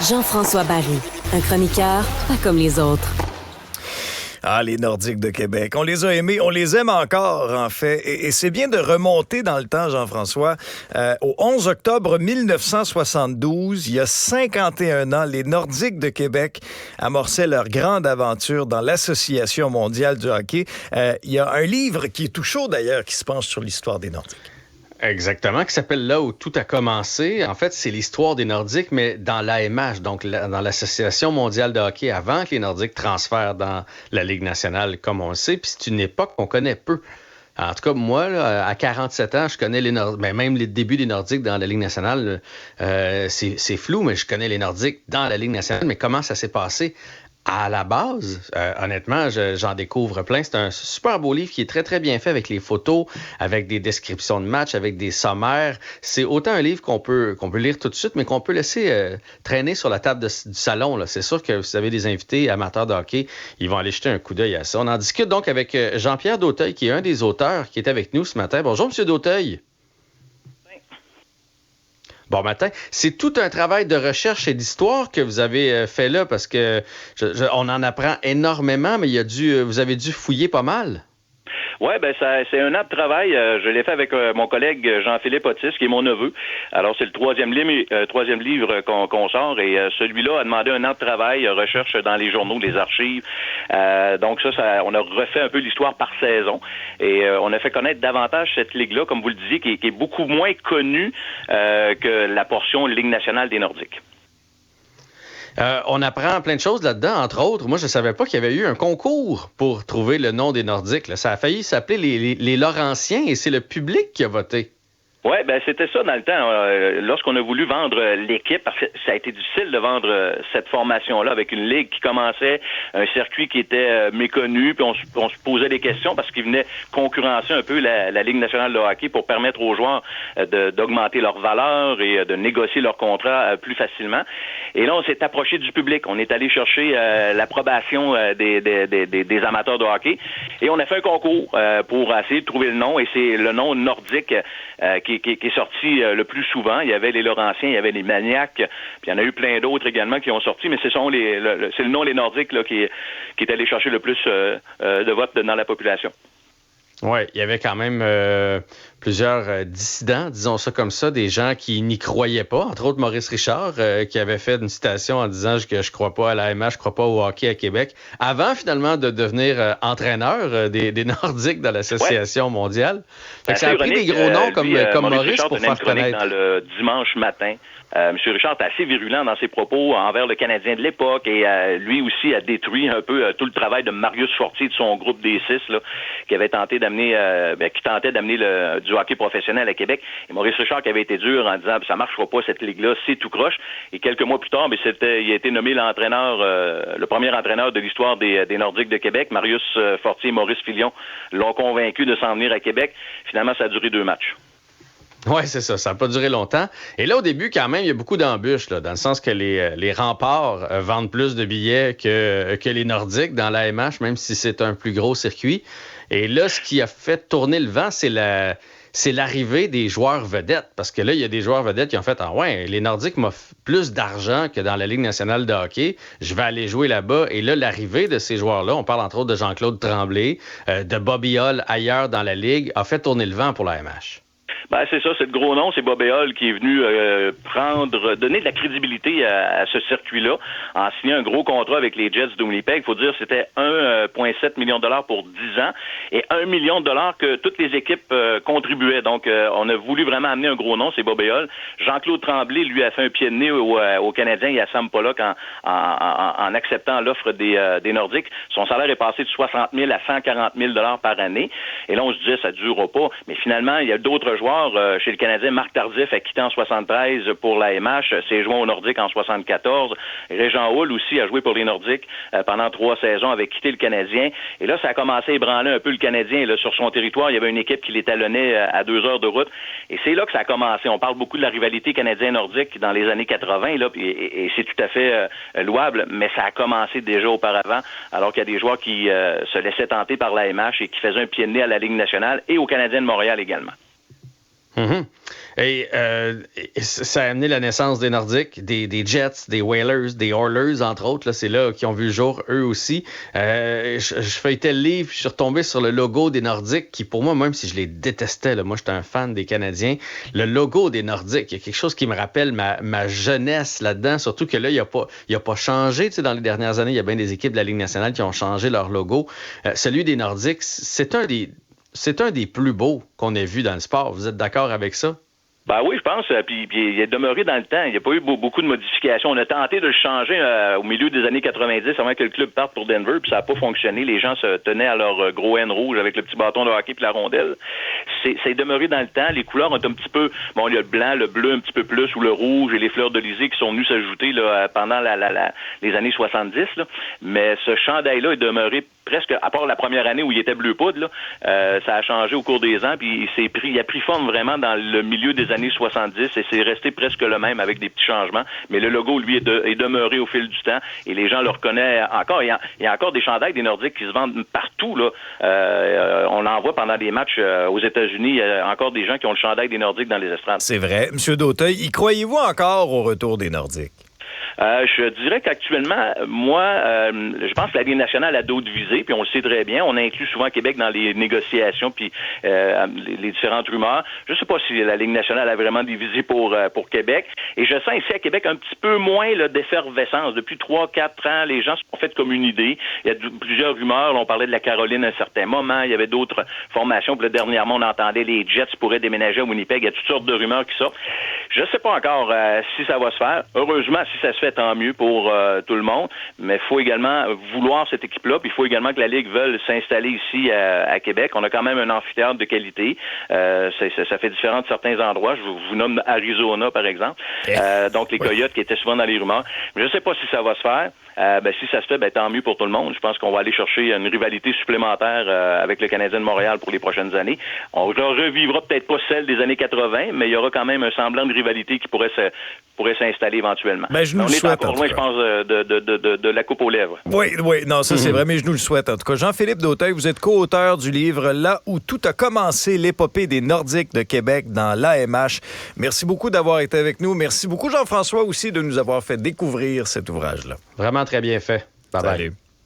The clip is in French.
Jean-François Barry, un chroniqueur pas comme les autres. Ah, les Nordiques de Québec. On les a aimés, on les aime encore, en fait. Et c'est bien de remonter dans le temps, Jean-François. Au 11 octobre 1972, il y a 51 ans, les Nordiques de Québec amorçaient leur grande aventure dans l'Association mondiale du hockey. Il y a un livre qui est tout chaud, d'ailleurs, qui se penche sur l'histoire des Nordiques. Exactement, qui s'appelle Là où tout a commencé. En fait, c'est l'histoire des Nordiques, mais dans l'AMH, donc dans l'Association mondiale de hockey, avant que les Nordiques transfèrent dans la Ligue nationale, comme on le sait. Puis c'est une époque qu'on connaît peu. En tout cas, moi, là, à 47 ans, je connais les Nordiques, même les débuts des Nordiques dans la Ligue nationale, c'est flou, mais je connais les Nordiques dans la Ligue nationale. Mais comment ça s'est passé? À la base, honnêtement, j'en découvre plein. C'est un super beau livre qui est très, très bien fait avec les photos, avec des descriptions de matchs, avec des sommaires. C'est autant un livre qu'on peut lire tout de suite, mais qu'on peut laisser traîner sur la table du salon, là. C'est sûr que si vous avez des invités amateurs de hockey, ils vont aller jeter un coup d'œil à ça. On en discute donc avec Jean-Pierre Dauteuil, qui est un des auteurs qui est avec nous ce matin. Bonjour, M. Dauteuil. Bon matin. C'est tout un travail de recherche et d'histoire que vous avez fait là, parce que on en apprend énormément, mais vous avez dû fouiller pas mal. Oui, c'est un an de travail. Je l'ai fait avec mon collègue Jean-Philippe Otis, qui est mon neveu. Alors, c'est le troisième livre qu'on sort, et celui-là a demandé un an de travail, recherche dans les journaux, les archives. Donc ça, on a refait un peu l'histoire par saison, et on a fait connaître davantage cette ligue-là, comme vous le disiez, qui est beaucoup moins connue que la portion Ligue nationale des Nordiques. On apprend plein de choses là-dedans, entre autres. Moi, je ne savais pas qu'il y avait eu un concours pour trouver le nom des Nordiques, là. Ça a failli s'appeler les Laurentiens, et c'est le public qui a voté. Oui, c'était ça dans le temps. Lorsqu'on a voulu vendre l'équipe, parce que ça a été difficile de vendre cette formation-là avec une ligue qui commençait, un circuit qui était méconnu, puis on se posait des questions parce qu'il venait concurrencer un peu la Ligue nationale de hockey pour permettre aux joueurs d'augmenter leur valeur et de négocier leur contrat plus facilement. Et là, on s'est approché du public. On est allé chercher l'approbation des amateurs de hockey, et on a fait un concours pour essayer de trouver le nom, et c'est le nom nordique qui est sorti le plus souvent. Il y avait les Laurentiens, il y avait les Maniacs, puis il y en a eu plein d'autres également qui ont sorti, mais c'est le nom les Nordiques là, qui est allé chercher le plus de votes dans la population. Oui, il y avait quand même plusieurs dissidents, disons ça comme ça, des gens qui n'y croyaient pas, entre autres Maurice Richard, qui avait fait une citation en disant que je crois pas à l'AMH, je crois pas au hockey à Québec, avant finalement de devenir entraîneur des Nordiques dans l'Association mondiale. Fait que ça a pris des gros noms comme Maurice Richard pour faire connaître. Dans le dimanche matin. M. Richard est assez virulent dans ses propos envers le Canadien de l'époque, et lui aussi a détruit un peu tout le travail de Marius Fortier de son groupe des six, là, qui avait tenté d'amener du hockey professionnel à Québec. Et Maurice Richard qui avait été dur en disant ça marchera pas cette ligue-là, c'est tout croche. Et quelques mois plus tard, il a été nommé le premier entraîneur de l'histoire des Nordiques de Québec. Marius Fortier et Maurice Filion l'ont convaincu de s'en venir à Québec. Finalement, ça a duré 2 matchs. Oui, c'est ça. Ça n'a pas duré longtemps. Et là, au début, quand même, il y a beaucoup d'embûches, là, dans le sens que les remparts vendent plus de billets que les Nordiques dans l'AMH, même si c'est un plus gros circuit. Et là, ce qui a fait tourner le vent, c'est l'arrivée des joueurs vedettes. Parce que là, il y a des joueurs vedettes qui ont fait « Ah ouais, les Nordiques m'offrent plus d'argent que dans la Ligue nationale de hockey. Je vais aller jouer là-bas. » Et là, l'arrivée de ces joueurs-là, on parle entre autres de Jean-Claude Tremblay, de Bobby Hull ailleurs dans la Ligue, a fait tourner le vent pour l'AMH. C'est ça, c'est le gros nom, c'est Bobby Hull qui est venu donner de la crédibilité à ce circuit-là, en signant un gros contrat avec les Jets de Winnipeg. Il faut dire que c'était 1,7 million de dollars pour 10 ans et 1 million de dollars que toutes les équipes contribuaient. Donc, on a voulu vraiment amener un gros nom, c'est Bobby Hull. Jean-Claude Tremblay, lui, a fait un pied de nez aux Canadiens et à Sam Pollock en acceptant l'offre des Nordiques. Son salaire est passé de 60 000 à 140 000 dollars par année. Et là, on se disait, ça ne durera pas. Mais finalement, il y a d'autres joueurs voir chez le Canadien, Marc Tardif a quitté en 73 pour la MH, s'est joint aux Nordiques en 74. Régent Houle aussi a joué pour les Nordiques pendant 3 saisons, avait quitté le Canadien. Et là, ça a commencé à ébranler un peu le Canadien. Là, sur son territoire, il y avait une équipe qui l'étalonnait à 2 heures de route. Et c'est là que ça a commencé. On parle beaucoup de la rivalité canadien-nordique dans les années 80, là, et c'est tout à fait louable, mais ça a commencé déjà auparavant, alors qu'il y a des joueurs qui se laissaient tenter par la MH et qui faisaient un pied de nez à la Ligue nationale et au Canadien de Montréal également. Mm-hmm. Et ça a amené la naissance des Nordiques, des Jets, des Whalers, des Oilers, entre autres. Là, c'est là qu'ils ont vu le jour, eux aussi. Je feuilletais le livre, je suis retombé sur le logo des Nordiques, qui pour moi, même si je les détestais, là, moi j'étais un fan des Canadiens, le logo des Nordiques, il y a quelque chose qui me rappelle ma jeunesse là-dedans, surtout que là, il a pas changé. Tu sais, dans les dernières années, il y a bien des équipes de la Ligue nationale qui ont changé leur logo. Celui des Nordiques, c'est un des plus beaux qu'on ait vu dans le sport. Vous êtes d'accord avec ça? Ben oui, je pense. Puis il est demeuré dans le temps. Il n'y a pas eu beaucoup de modifications. On a tenté de le changer au milieu des années 90 avant que le club parte pour Denver, puis ça n'a pas fonctionné. Les gens se tenaient à leur gros N rouge avec le petit bâton de hockey puis la rondelle. C'est demeuré dans le temps. Les couleurs ont un petit peu... Bon, il y a le blanc, le bleu un petit peu plus, ou le rouge et les fleurs d'Olysée qui sont venues s'ajouter là, pendant les années 70. Là. Mais ce chandail-là est demeuré presque, à part la première année où il était bleu poudre, là, ça a changé au cours des ans, puis il a pris forme vraiment dans le milieu des années 70 et c'est resté presque le même avec des petits changements. Mais le logo, lui, est demeuré au fil du temps et les gens le reconnaissent encore. Il y a encore des chandails des Nordiques qui se vendent partout, là. On en voit pendant des matchs aux États-Unis. Il y a encore des gens qui ont le chandail des Nordiques dans les estrades. C'est vrai. Monsieur Dauteuil, y croyez-vous encore au retour des Nordiques? Je dirais qu'actuellement, moi, je pense que la Ligue nationale a d'autres visées, puis on le sait très bien. On inclut souvent Québec dans les négociations, puis les différentes rumeurs. Je ne sais pas si la Ligue nationale a vraiment des visées pour Québec. Et je sens ici à Québec un petit peu moins là, d'effervescence. Depuis 3-4 ans, les gens se sont fait comme une idée. Il y a plusieurs rumeurs. Là, on parlait de la Caroline à un certain moment. Il y avait d'autres formations. Puis là, dernièrement, on entendait les Jets pourraient déménager à Winnipeg. Il y a toutes sortes de rumeurs qui sortent. Je ne sais pas encore si ça va se faire. Heureusement, si ça se fait, tant mieux pour tout le monde, mais il faut également vouloir cette équipe-là, puis il faut également que la Ligue veuille s'installer ici à Québec. On a quand même un amphithéâtre de qualité. Ça fait différent de certains endroits. Je vous nomme Arizona, par exemple. Donc, les Coyotes qui étaient souvent dans les rumeurs. Je ne sais pas si ça va se faire. Si ça se fait, tant mieux pour tout le monde. Je pense qu'on va aller chercher une rivalité supplémentaire avec le Canadien de Montréal pour les prochaines années. On revivra peut-être pas celle des années 80, mais il y aura quand même un semblant de rivalité qui pourrait s'installer éventuellement. Je nous le souhaite, encore loin, je pense, de la coupe aux lèvres. Oui, non, ça c'est vrai, mais je nous le souhaite. En tout cas, Jean-Philippe Dauteuil, vous êtes co-auteur du livre « Là où tout a commencé, l'épopée des Nordiques de Québec dans l'AMH ». Merci beaucoup d'avoir été avec nous. Merci beaucoup, Jean-François, aussi, de nous avoir fait découvrir cet ouvrage-là. Vraiment très bien fait. Bye-bye. Salut.